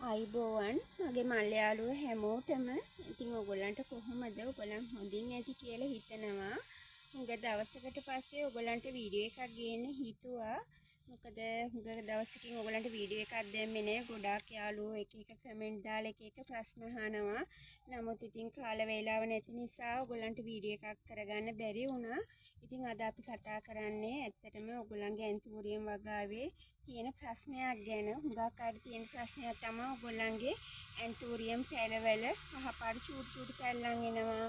අයිබෝවන් මගේ මල් යාළුවෝ හැමෝටම ඉතින් ඔයගොල්ලන්ට කොහොමද ඔයගොල්ලන් හොඳින් ඇති කියලා හිතනවා. හුඟ දවසකට පස්සේ ඔයගොල්ලන්ට වීඩියෝ එකක් ගේන්න හිතුවා. මොකද හුඟ දවසකින් ඔයගොල්ලන්ට වීඩියෝ එකක් දැම්මේ නෑ. ගොඩාක් යාළුවෝ එක කමෙන්ට් දාලා එක ප්‍රශ්න අහනවා. නමුත් ඉතින් කාල වේලාව නැති නිසා ඔයගොල්ලන්ට වීඩියෝ එකක් කරගන්න බැරි වුණා. ඉතින් අද අපි කතා කරන්නේ ඇත්තටම ඔයගොල්ලන්ගේ ඇන්තූරියම් වගාවේ තියෙන ප්‍රශ්නයක් ගැන. හුඟක් අය තියෙන ප්‍රශ්නයක් තමයි ඔයගොල්ලන්ගේ ඇන්තූරියම් පැලවල කහපාට චූටි චූටි පැල්ලම් එනවා.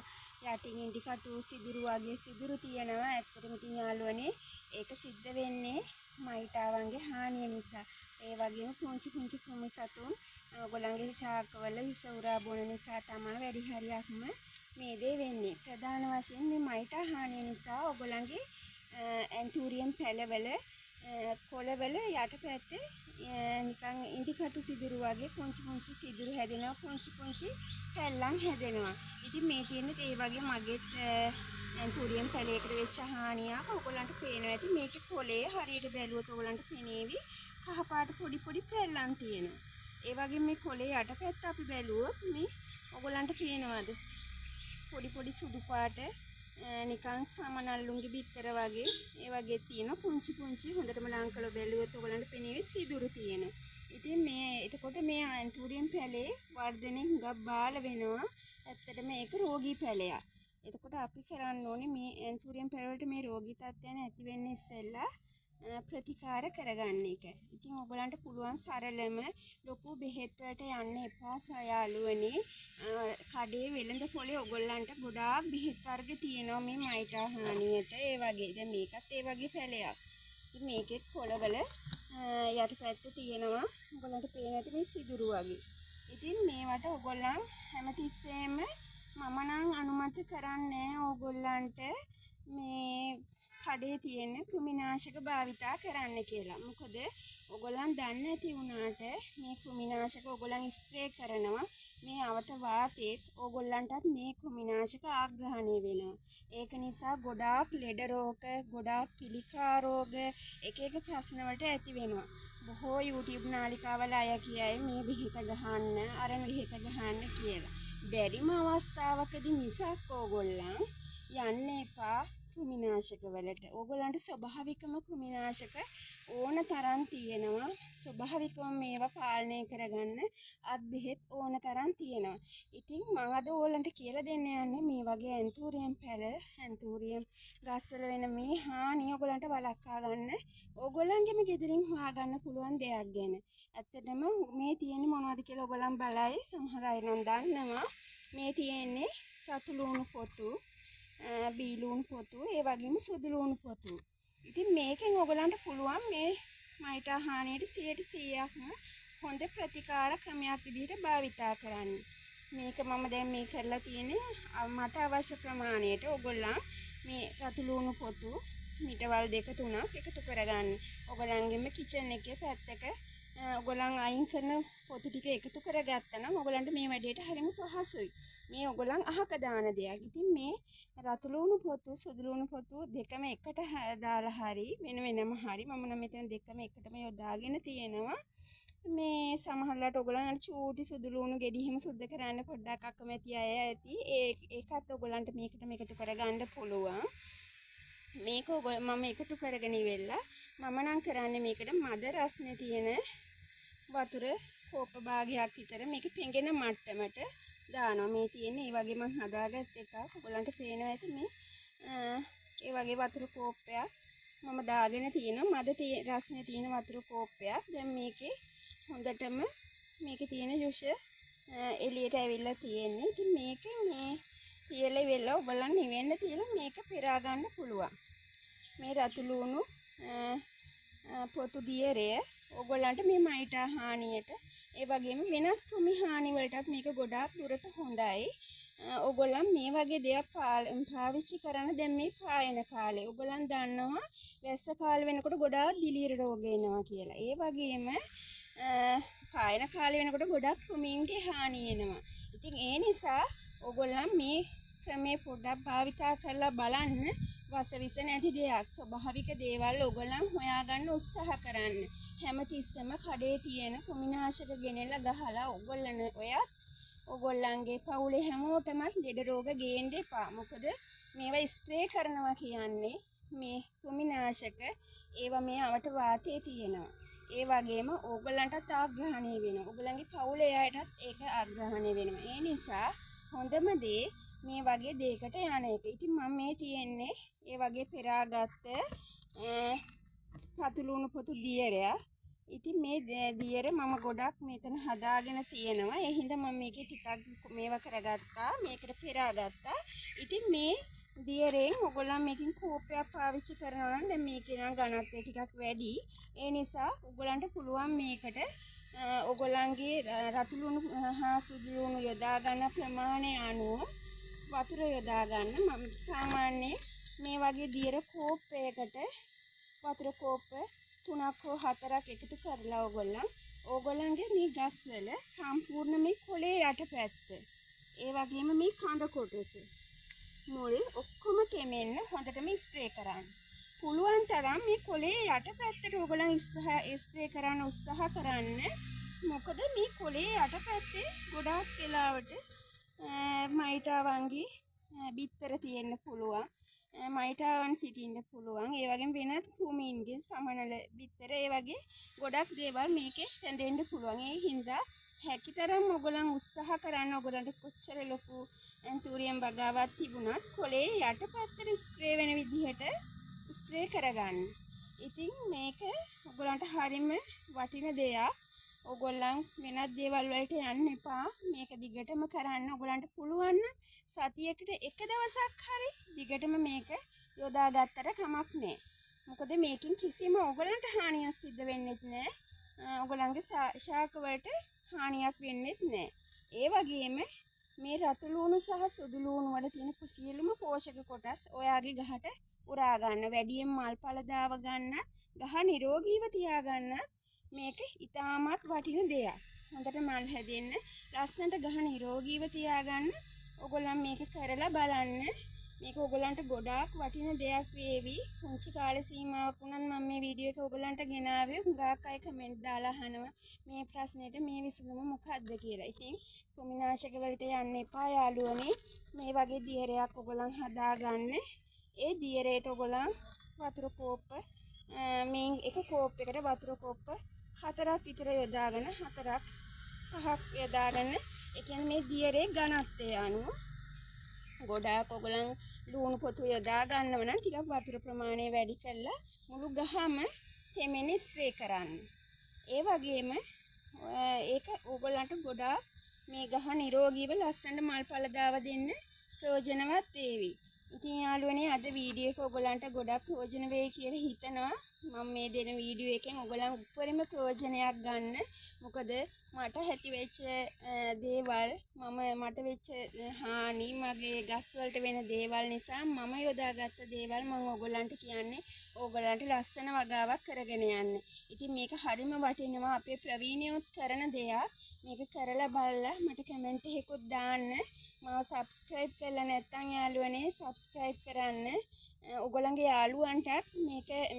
යටින් ඉදි කටු සිදුරු වගේ සිදුරු තියෙනවා. ඇත්තටම ඉතින් යාළුවනේ ඒක සිද්ධ වෙන්නේ මයිටාවන්ගේ හානිය නිසා. ඒ වගේම පුංචි පුංචි ක්‍රිමි සතුන් ඔයගොල්ලන්ගේ ශාකවල විස උරා බොන නිසා තමයි වැඩි හරියක්ම මේ දේ වෙන්නේ. ප්‍රධාන වශයෙන් මේ මයිටා හානිය නිසා ඔයගොල්ලන්ගේ ඇන්තූරියම් පැලවල කොළවල යටපැත්තේ නිකන් ඉදිකටු සිදුරු වගේ පුංචි පුංචි සිදුරු හැදෙනවා. පුංචි පැල්ලම් හැදෙනවා. ඉතින් මේ තියෙන්නේ ඒ වගේ මගෙත් ඇන්තූරියම් පැලයකට වෙච්ච හානියක් ඔයගොල්ලන්ට පේනවා ඇති. මේකේ කොළේ හරියට බැලුවොත් ඔයගොල්ලන්ට පෙනේවි කහපාට පොඩි පැල්ලම් තියෙනවා. ඒ වගේ මේ කොළේ යටපැත්ත අපි බැලුවොත් මේ ඔයගොල්ලන්ට පේනවද? පොඩි සුදු පාට නිකන් සමනල්ලුන්ගේ බිත්තර වගේ ඒ වගේ තියෙන පුංචි හොඳටම ලං කරලා බැලුවොත් ඔයගලන්ට පෙනේවි සිදුරු තියෙන. ඉතින් මේ එතකොට මේ ඇන්තූරියම් පැලේ වර්ධනය හුඟක් බාල වෙනවා. ඇත්තටම මේක රෝගී පැලයක්. එතකොට අපි කරන්න ඕනේ මේ ඇන්තූරියම් පැල වලට මේ රෝගී තත්ත්වයන් ඇති වෙන්න ඉස්සෙල්ලා ප්‍රතිකාර කරගන්න එක. ඉතින් ඔයගලන්ට පුළුවන් සරලම ලොකු බෙහෙත් වලට යන්න එපා සයාළුවනේ. කඩේ වෙළඳ පොලේ ඔයගලන්ට ගොඩාක් බෙහෙත් වර්ග තියෙනවා මේ මයිටා හානියට. ඒ වගේ දැන් මේකත් ඒ වගේ පැලයක්. ඉතින් මේකෙත් කොළවල යටපැත්තේ තියෙනවා ඔයගලන්ට පේන ඇති මේ සිදුරු වගේ. ඉතින් මේවට ඔයගලන් හැමතිස්සෙම මම නම් අනුමත කරන්නේ ඕගොල්ලන්ට මේ කඩේ තියෙන කෘමිනාශක භාවිතා කරන්න කියලා. මොකද ඔයගොල්ලන් දන්නේ නැති වුණාට මේ කෘමිනාශක ඔයගොල්ලන් ස්ප්‍රේ කරනවා. මේ අවට වාතයේත් ඔයගොල්ලන්ටත් මේ කෘමිනාශක ආග්‍රහණය වෙනවා. ඒක නිසා ගොඩාක් ලෙඩ රෝග, ගොඩාක් පිළිකා රෝග එක ප්‍රශ්න වලට ඇති වෙනවා. බොහෝ YouTube නාලිකාවල අය කියයි මේ බෙහෙත ගහන්න, අර බෙහෙත ගහන්න කියලා. බැරිම අවස්ථාවකදී මිසක් ඕගොල්ලන් යන්න එපා කෘමිනාශක වලට. ඕගොල්ලන්ට ස්වභාවිකම කෘමිනාශක ඕන තරම් තියෙනවා. ස්වභාවිකව මේවා පාලනය කරගන්න අත් බෙහෙත් ඕන තරම් තියෙනවා. ඉතින් මම අද ඕගොල්ලන්ට කියලා දෙන්න යන්නේ මේ වගේ ඇන්තූරියම් පැල, ඇන්තූරියම් ගස්වල වෙන මේ හානිය ඕගොල්ලන්ට වළක්වා ගන්න ඕගොල්ලන්ගේම ගෙදරින් හොයාගන්න පුළුවන් දෙයක් ගැන. ඇත්තටම මේ තියෙන්නේ මොනවද කියලා ඕගොල්ලන් බලයි. සමහර අය නම් දන්නවා. මේ තියෙන්නේ රතු ලුණු පොතු, බීලුණු පොතු, ඒ වගේම සුදු ලුණු පොතු. ඉතින් මේකෙන් ඔයගලන්ට පුළුවන් මේ මයිටා හානියට 100%ක්ම හොඳ ප්‍රතිකාර ක්‍රමයක් විදිහට භාවිතා කරන්න. මේක මම දැන් මේ කරලා තියෙන්නේ මට අවශ්‍ය ප්‍රමාණයට. ඔයගොල්ලන් මේ රතු ලුණු පොතු මිටවල් 2-3ක් එකතු කරගන්න. ඔයගලන්ගෙම කිචන් එකේ පැත්තක ඔයගොල්ලන් අයින් කරන පොතු ටික එකතු කරගත්තා නම් ඔයගලන්ට මේ වැඩේට හරිම පහසුයි. මේ ඔයගොල්ලන් අහක දාන දෙයක්. ඉතින් මේ රතු ලුණු පොතු, සුදු ලුණු පොතු දෙකම එකට දාලා හරි වෙන වෙනම හරි මම නම් මෙතන දෙකම එකටම යොදාගෙන තියෙනවා. මේ සමහරලාට ඔයගොල්ලන් චූටි සුදු ලුණු ගෙඩි හිම සුද්ධ කරන්න පොඩ්ඩක් අකමැති අය ඇති. ඒකත් ඔයගොල්ලන්ට මේකටම එකතු කරගන්න පුළුවන්. මේක මම එකතු කරගෙන ඉවෙලා මම නම් කරන්නේ මේකට මද රස්නේ තියෙන වතුර කෝප භාගයක් විතර මේක පෙඟෙන මට්ටමට දානවා. මේ තියෙන්නේ ඒ වගේ මම හදාගත්ත එකක්. ඔයගලන්ට පේනවා ඇති මේ ඒ වගේ වතුර කෝප්පයක් මම දාගෙන තියෙනවා. මද රස්නේ තියෙන වතුර කෝප්පයක්. දැන් මේකේ හොඳටම මේකේ තියෙන යුෂ එළියට ඇවිල්ලා තියෙන්නේ. ඉතින් මේකේ මේ තියලා වෙලා ඔයගලන් නිවෙන්න තියලා මේක පෙරා ගන්න පුළුවන්. මේ රතු ලුණු පොතු දියරය ඔයගොල්ලන්ට මේ මයිටා හානියට ඒ වගේම වෙනත් කෘමි හානි වලටත් මේක ගොඩාක් දුරට හොඳයි. ඔයගොල්ලන් මේ වගේ දේවල් පාවිච්චි කරන දැන් මේ පායන කාලේ. ඔයගොල්ලන් දන්නවා වැස්ස කාලේ වෙනකොට ගොඩාක් දිලීර රෝග එනවා කියලා. ඒ වගේම පායන කාලේ වෙනකොට ගොඩක් කෘමීන්ගේ හානි එනවා. ඉතින් ඒ නිසා ඔයගොල්ලන් මේ ක්‍රමේ පොඩ්ඩක් භාවිතා කරලා බලන්න. වසවිස නැති දෙයක් ස්වභාවික දේවල් ඔයගොල්ලන් හොයාගන්න උත්සාහ කරන්න. හැමතිස්සෙම කඩේ තියෙන ක්‍රිමිනාශක ගෙනල්ලා ගහලා ඔයගොල්ලන්ගේ පවුලේ හැමෝටම ලෙඩ රෝග ගේන්න එපා. මොකද මේවා ස්ප්‍රේ කරනවා කියන්නේ මේ ක්‍රිමිනාශක ඒවා මේ අවට වාතයේ තියෙනවා. ඒ වගේම ඕගොල්ලන්ටත් ආග්‍රහණය වෙනවා. ඔයගොල්ලන්ගේ පවුලේ අයටත් ඒක ආග්‍රහණය වෙනවා. ඒ නිසා හොඳම දේ මේ වගේ දෙයකට යන එක. ඉතින් මම මේ තියෙන්නේ ඒ වගේ පෙරාගත්ත පතුලුණු පොතු දියරයක්. ඉතින් මේ දියර මම ගොඩක් මෙතන හදාගෙන තියෙනවා. ඒ හින්දා මම මේකේ ටිකක් මේවා කරගත්තා. මේකට පෙරාගත්තා. ඉතින් මේ දියරෙන් ඔයගොල්ලන් මේකෙන් කෝපයක් පාවිච්චි කරනවා නම් දැන් මේකේ නම් ඝනත්වය ටිකක් වැඩි. ඒ නිසා ඔයගොල්ලන්ට පුළුවන් මේකට ඔයගොල්ලන්ගේ රතු ලුණු හා සුදු ලුණු යොදා ගන්න ප්‍රමාණය අනුව වතුර යොදා ගන්න. මම සාමාන්‍යයෙන් මේ වගේ දියර කෝප්පයකට වතුර කෝප්ප 3ක් හෝ 4ක් එකතු කරලා ඕගොල්ලන්ගේ මේ ගස්වල සම්පූර්ණ මේ කොළේ යටපැත්ත ඒ වගේම මේ කඳ කොටස මුල් ඔක්කොම කෙමෙන්න හොඳටම ස්ප්‍රේ කරන්න. පුළුවන් තරම් මේ කොළේ යටපැත්තට ඕගොල්ලන් ස්ප්‍රේ කරන්න උත්සාහ කරන්න. මොකද මේ කොළේ යටපැත්තේ ගොඩාක් වෙලාවට මයිටාවන්ගේ බිත්තර තියෙන්න පුළුවන්. මයිටාවන් සිටින්න පුළුවන්. ඒ වගේම වෙනත් කුමීන්ගේ සමනල බිත්තර ඒ වගේ ගොඩක් දේවල් මේකේ හැදෙන්න පුළුවන්. ඒ හින්දා හැකිතරම් ඔයගොල්ලන් උත්සාහ කරන්න ඔයගොල්ලන්ට කොච්චර ලොකු ඇන්තූරියම් වගාවක් තිබුණත් කොළේ යටපැත්තට ස්ප්‍රේ වෙන විදිහට ස්ප්‍රේ කරගන්න. ඉතින් මේක ඔයගොල්ලන්ට හරියම වටින දෙයක්. ඔයගොල්ලන් වෙනත් දේවල් වලට යන්න එපා. මේක දිගටම කරන්න ඔයගොල්ලන්ට පුළුවන් නම් සතියකට එක දවසක් හරි දිගටම මේක යොදා ගත්තට කමක් නැහැ. මොකද මේකෙන් කිසිම ඔයගොල්ලන්ට හානියක් සිද්ධ වෙන්නේ නැහැ. ඔයගොල්ලන්ගේ ශාක වලට හානියක් වෙන්නේ නැහැ. ඒ වගේම මේ රතු ලුණු සහ සුදු ලුණු වල තියෙන සියලුම පෝෂක කොටස් ඔයාගේ ගහට උරා ගන්න. වැඩියෙන් මල් පල දාව ගන්න, ගහ නිරෝගීව තියාගන්න මේක ඉතාමත් වටින දෙයක්. හොඳට මල් හැදෙන්න, ලස්සනට ගහ නිරෝගීව තියාගන්න ඔයගොල්ලන් මේක කරලා බලන්න. මේක ඔයගොල්ලන්ට ගොඩාක් වටින දෙයක් වේවි. පුංචි කාලේ සීමාවක් වුණත් මම මේ වීඩියෝ එක ඔයගොල්ලන්ට ගෙනාවේ. හුඟක් අය කමෙන්ට් දාලා අහනවා මේ ප්‍රශ්නෙට මේ විසඳුම මොකක්ද කියලා. ඉතින් ක්‍රිමිනාශක වලට යන්න එපා යාළුවනේ. මේ වගේ දියරයක් ඔයගොල්ලන් හදාගන්න. ඒ දියරේට ඔයගොල්ලන් වතුර කෝප්ප මේ එක කෝප්පයකට වතුර කෝප්ප 4ක් විතර යොදාගෙන 4ක් 5ක් යොදාගෙන ඒ කියන්නේ මේ දියරේ ඝනත්වය අනුව ගොඩාක් ඔයගොල්ලන් ලුණු පොතු යොදා ගන්නව නම් ටිකක් වතුර ප්‍රමාණය වැඩි කරලා මුළු ගහම තෙමෙන ස්ප්‍රේ කරන්න. ඒ වගේම ඒක ඔයගොල්ලන්ට ගොඩාක් මේ ගහ නිරෝගීව ලස්සන මල් පල දාව දෙන්න ප්‍රයෝජනවත් වේවි. ඉතින් යාළුවනේ අද වීඩියෝ එක ඔයගොල්ලන්ට ගොඩක් ප්‍රයෝජන වෙයි කියලා හිතනවා. මම මේ දෙන වීඩියෝ එකෙන් ඔයගොල්ලන් උපරිම ප්‍රයෝජනයක් ගන්න. මොකද මට ඇති වෙච්ච දේවල් මට වෙච්ච හානි මගේ ගස් වලට වෙන දේවල් නිසා මම යොදාගත්ත දේවල් මම ඔයගොල්ලන්ට කියන්නේ ඕගොල්ලන්ට ලස්සන වගාවක් කරගෙන යන්න. ඉතින් මේක හරිම වටිනවා. අපේ ප්‍රවීණයොත් කරන දෙයක්. මේක කරලා බලලා මට කමෙන්ට් එකකුත් දාන්න. මාව සබ්ස්ක්‍රයිබ් කරලා නැත්නම් යාළුවනේ සබ්ස්ක්‍රයිබ් කරන්න. ඔයගොල්ලන්ගේ යාළුවන්ටත්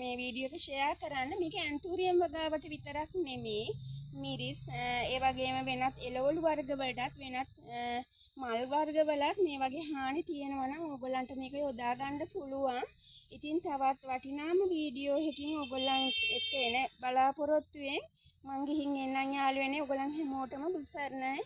මේ වීඩියෝ එක ෂෙයා කරන්න. මේක ඇන්තූරියම් වගාවට විතරක් නෙමෙයි. මිරිස් ඒ වගේම වෙනත් එළවලු වර්ග වලටත් වෙනත් මල් වර්ග වලත් මේ වගේ හානි තියෙනවා නම් ඔයගොල්ලන්ට මේක යොදා ගන්න පුළුවන්. ඉතින් තවත් වටිනාම වීඩියෝ එකකින් ඔයගොල්ලන් එක්ක එන බලාපොරොත්තුෙන් මං ගිහින් එන්නම් යාළුවනේ. ඔයගොල්ලන් හැමෝටම බුදුසරණයි.